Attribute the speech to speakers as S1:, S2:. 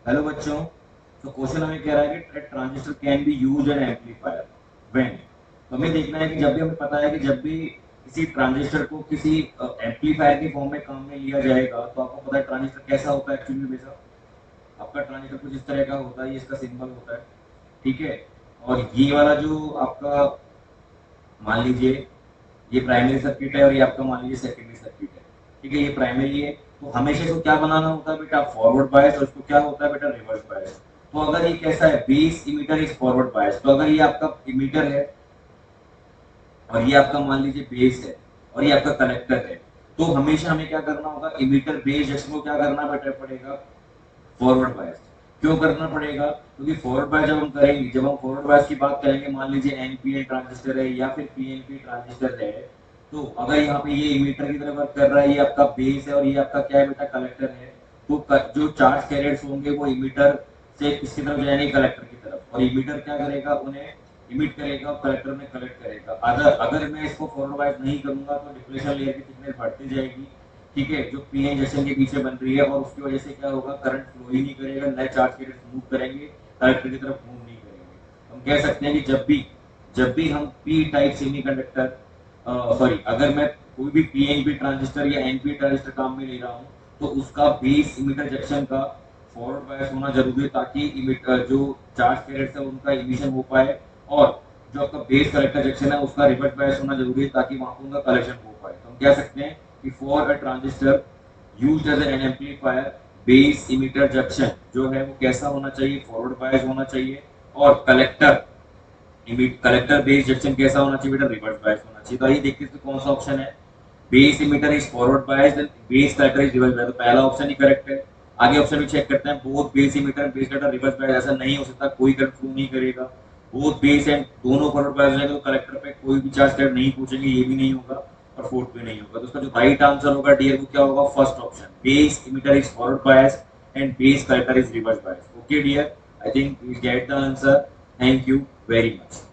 S1: Hello बच्चों, तो question हमें कह रहा है कि transistor can be used N amplifier when. तो हमें देखना है कि जब भी हमें पता है कि जब भी किसी ट्रांजिस्टर को किसी एम्पलीफायर के फॉर्म में काम में लिया जाएगा, तो आपको पता है ट्रांजिस्टर कैसा होता है एक्चुअली में बेसा। आपका ट्रांजिस्टर कुछ इस तरह का होता है, ये इसका सिंबल होता है, ठीक है। और ये वाला जो आपका, मान लीजिए ये प्राइमरी सर्किट है और ये आपका मान लीजिए सेकेंडरी सर्किट है, ठीक है। ये प्राइमरी है, तो हमेशा इसको क्या बनाना होता है बेटा, फॉरवर्ड बायस, और इसको क्या होता है बेटा, रिवर्स बायस। तो अगर ये कैसा है, बेस इमीटर इज फॉरवर्ड बायस, तो अगर ये आपका इमीटर है और ये आपका मान लीजिए बेस है और ये आपका कनेक्टर है, तो हमेशा हमें क्या करना होगा, इमीटर बेस जंक्शन को क्या करना बेटा पड़ेगा, फॉरवर्ड बायस। क्यों करना पड़ेगा, क्योंकि फॉरवर्ड बायस जब हम करेंगे, जब हम फॉरवर्ड बायस की बात करेंगे, मान लीजिए एनपीएन ट्रांजिस्टर है या फिर पीएनपी ट्रांजिस्टर है, तो अगर यहाँ पे ये इमीटर की तरह वर्क कर रहा है, ये आपका बेस है और ये आपका क्या है बेटा, कलेक्टर है, तो जो चार्ज कैरियर्स होंगे वो इमीटर से किसकी तरफ जाएंगे, कलेक्टर की तरफ, और इमीटर क्या करेगा, उन्हें इमिट करेगा और कलेक्टर में कलेक्ट करेगा। अगर मैं इसको फॉरवर्ड बायस नहीं करूंगा तो डिप्लेशन लेयर की थिकनेस बढ़ती जाएगी, ठीक है, जो पीएन जंक्शन के पीछे बन रही है, और उसकी वजह से क्या होगा, करंट फ्लो ही नहीं करेगा, नए चार्ज कैरियर्स मूव करेंगे, कलेक्टर की तरफ मूव नहीं करेंगे। हम कह सकते हैं कि जब भी हम पी टाइप सेमीकंडक्टर, सॉरी, अगर मैं कोई भी पीएनपी ट्रांजिस्टर या एनपी ट्रांजिस्टर काम में ले रहा हूँ, तो उसका बेस इमिटर जंक्शन का फॉरवर्ड बायस होना जरूरी है, ताकि जो चार्ज कैरियर्स है उनका इमिशन हो पाए, और जो आपका बेस कलेक्टर जंक्शन है उसका रिवर्स बायस होना जरूरी है, ताकि वहां पर उनका कलेक्शन हो पाए। तो हम कह सकते हैं कि for a transistor used as an amplifier, base emitter junction जो है वो कैसा होना चाहिए, फॉरवर्ड बायस होना चाहिए, और कलेक्टर बेस जंक्शन कैसा होना चाहिए बेटा, रिवर्स बायस होना चाहिए। तो आइए देखते हैं कौन सा ऑप्शन है, base emitter is forward bias and base collector is reverse बायस। तो पहला ऑप्शन ही करेक्ट है। आगे ऑप्शन भी चेक करते हैं, both base emitter and base collector reverse bias, ऐसा नहीं हो सकता, कोई करंट फ्लो नहीं करेगा। बोथ बेस एंड दोनों फॉरवर्ड बायस हो जाएंगे तो कलेक्टर पे कोई भी चार्ज करंट नहीं पहुंचेंगे, ये भी नहीं होगा, और फोर्थ पे नहीं होगा। तो उसका जो राइट आंसर होगा डियर वो क्या होगा, first option, base emitter is forward bias and base collector is reverse bias. Okay dear, I think you get the answer. Thank you very much.